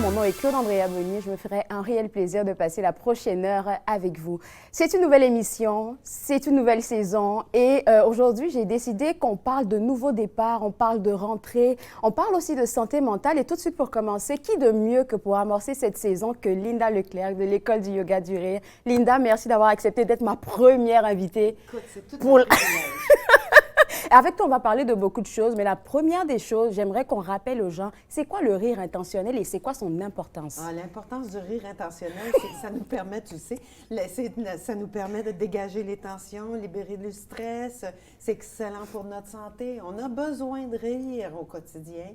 Mon nom est Claude Andrea Bonnier. Je me ferai un réel plaisir de passer la prochaine heure avec vous. C'est une nouvelle émission, c'est une nouvelle saison et aujourd'hui, j'ai décidé qu'on parle de nouveaux départs, on parle de rentrée, on parle aussi de santé mentale. Et tout de suite, pour commencer, qui de mieux que pour amorcer cette saison que Linda Leclerc de l'École du Yoga du Rire. Linda, merci d'avoir accepté d'être ma première invitée. Écoute, c'est tout pour... un privilège. Avec toi, on va parler de beaucoup de choses, mais la première des choses, j'aimerais qu'on rappelle aux gens, c'est quoi le rire intentionnel et c'est quoi son importance? Ah, l'importance du rire intentionnel, c'est que ça nous permet, tu sais, ça nous permet de dégager les tensions, libérer du stress. C'est excellent pour notre santé. On a besoin de rire au quotidien.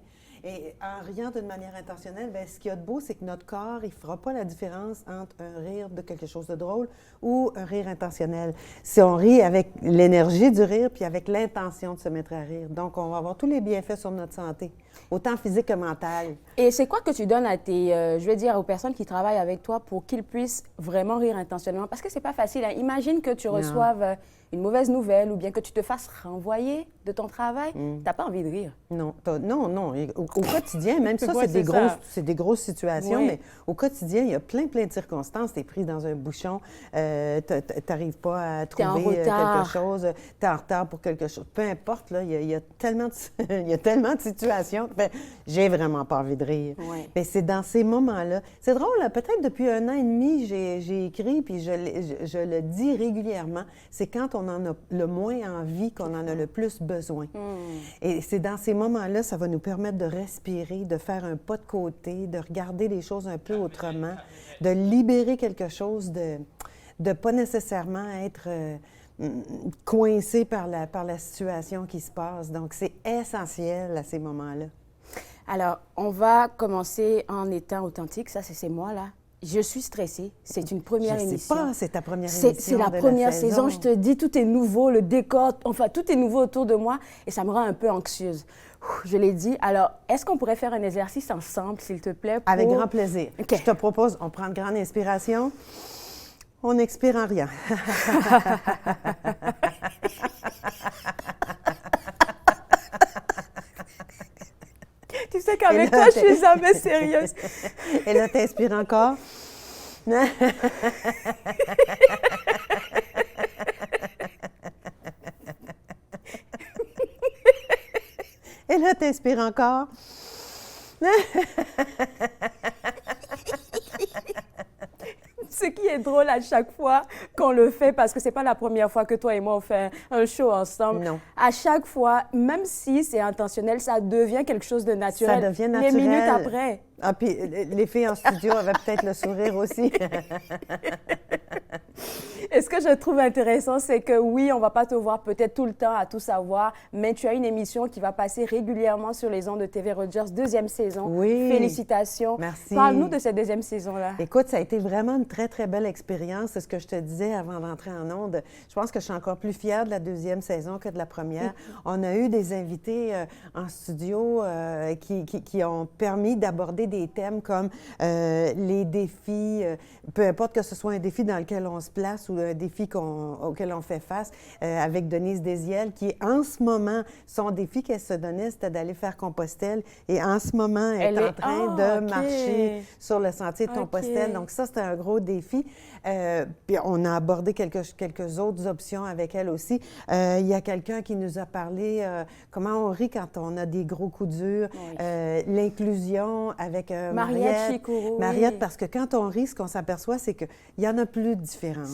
Et en riant d'une manière intentionnelle, bien, ce qu'il y a de beau, c'est que notre corps, il ne fera pas la différence entre un rire de quelque chose de drôle ou un rire intentionnel. Si on rit avec l'énergie du rire puis avec l'intention de se mettre à rire. Donc, on va avoir tous les bienfaits sur notre santé, autant physique que mentale. Et c'est quoi que tu donnes à tes, je veux dire, aux personnes qui travaillent avec toi pour qu'ils puissent vraiment rire intentionnellement? Parce que c'est pas facile, hein. Imagine que tu reçoives une mauvaise nouvelle ou bien que tu te fasses renvoyer de ton travail. T'as pas envie de rire. Non, non. Au quotidien, même ça, Ouais, c'est des grosses situations, Oui. mais au quotidien, il y a plein de circonstances. Tu es pris dans un bouchon, tu n'arrives pas à T'es en trouver retard. quelque chose, tu es en retard pour quelque chose. Peu importe, là, il y a tellement de, il y a tellement de situations. Fait, j'ai vraiment pas envie de rire. Ouais. Mais c'est dans ces moments-là. C'est drôle, là, peut-être depuis 1 an et demi, j'ai écrit, puis je le dis régulièrement, c'est quand on en a le moins envie qu'on en a le plus besoin. Et c'est dans ces moments-là, ça va nous permettre de respirer, de faire un pas de côté, de regarder les choses un peu autrement, de libérer quelque chose, de pas nécessairement être coincé par la situation qui se passe. Donc, c'est essentiel à ces moments-là. Alors, on va commencer en étant authentique. Ça, c'est moi, là. Je suis stressée. C'est une première Je émission. sais pas, c'est ta première émission. C'est la de première saison. Je te dis, tout est nouveau, le décor, enfin, tout est nouveau autour de moi et ça me rend un peu anxieuse. Je l'ai dit. Alors, est-ce qu'on pourrait faire un exercice ensemble, s'il te plaît? Avec grand plaisir. OK. Je te propose, on prend une grande inspiration. On expire en riant. Tu sais qu'avec toi, je suis jamais sérieuse. Et là, tu inspires encore. Et là, tu inspires encore. Ce qui est drôle à chaque fois qu'on le fait, parce que c'est pas la première fois que toi et moi on fait un show ensemble. Non. À chaque fois, même si c'est intentionnel, ça devient quelque chose de naturel. Ça devient naturel. Les minutes après. Ah, puis les filles en studio avaient peut-être le sourire aussi. Et ce que je trouve intéressant, c'est que oui, on va pas te voir peut-être tout le temps à tout savoir, mais tu as une émission qui va passer régulièrement sur les ondes de TV Rogers, 2e saison. Oui. Félicitations. Merci. Parle-nous de cette 2e saison-là. Écoute, ça a été vraiment une très, très belle expérience. C'est ce que je te disais avant d'entrer en ondes. Je pense que je suis encore plus fière de la 2e saison que de la première. On a eu des invités en studio qui ont permis d'aborder des thèmes comme les défis, peu importe que ce soit un défi dans lequel on se place ou un défi auquel on fait face, avec Denise Désiel, qui en ce moment, son défi qu'elle se donnait, c'était d'aller faire Compostelle. Et en ce moment, elle est en train de marcher sur le sentier de Compostelle. Donc ça, c'était un gros défi. Puis on a abordé quelques autres options avec elle aussi. Il y a quelqu'un qui nous a parlé comment on rit quand on a des gros coups durs, l'inclusion avec Mariette Chikourou. Mariette, parce que quand on rit, ce qu'on s'aperçoit, c'est qu'il n'y en a plus de différence.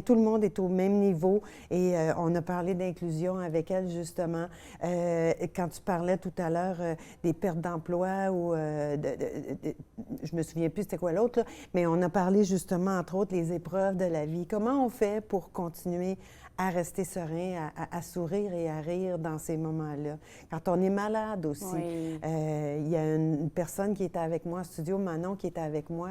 Tout le monde est au même niveau et on a parlé d'inclusion avec elle, justement. Quand tu parlais tout à l'heure des pertes d'emploi ou je me souviens plus c'était quoi l'autre, là, mais on a parlé justement, entre autres, les épreuves de la vie. Comment on fait pour continuer à rester serein, à sourire et à rire dans ces moments-là. Quand on est malade aussi, il y a une personne qui était avec moi en studio, Manon, qui était avec moi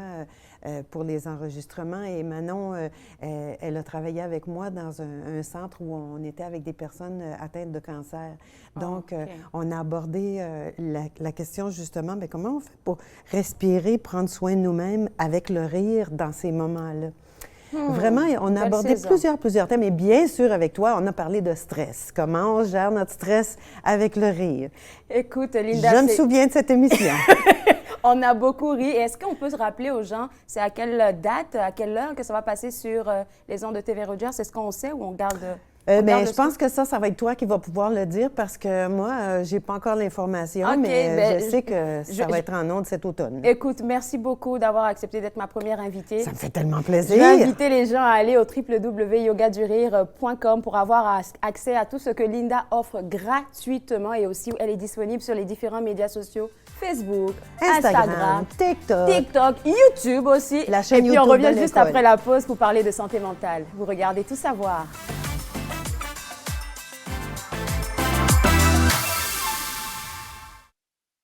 pour les enregistrements. Et Manon, elle a travaillé avec moi dans un centre où on était avec des personnes atteintes de cancer. Donc, on a abordé la question justement, bien, comment on fait pour respirer, prendre soin de nous-mêmes avec le rire dans ces moments-là? Vraiment, on a abordé plusieurs thèmes. Et bien sûr, avec toi, on a parlé de stress. Comment on gère notre stress avec le rire. Écoute, Linda, je me souviens de cette émission. On a beaucoup ri. Et est-ce qu'on peut se rappeler aux gens, c'est à quelle date, à quelle heure que ça va passer sur les ondes de TV Rogers? Est-ce qu'on sait ou on garde... je pense que ça va être toi qui vas pouvoir le dire parce que moi, j'ai pas encore l'information, mais je sais que ça va être en ondes cet automne. Écoute, merci beaucoup d'avoir accepté d'être ma première invitée. Ça me fait tellement plaisir. Je vais inviter les gens à aller au www.yogadurire.com pour avoir accès à tout ce que Linda offre gratuitement et aussi elle est disponible sur les différents médias sociaux. Facebook, Instagram, TikTok, YouTube aussi. La chaîne et puis YouTube on revient juste après la pause pour parler de santé mentale. Vous regardez Tout savoir.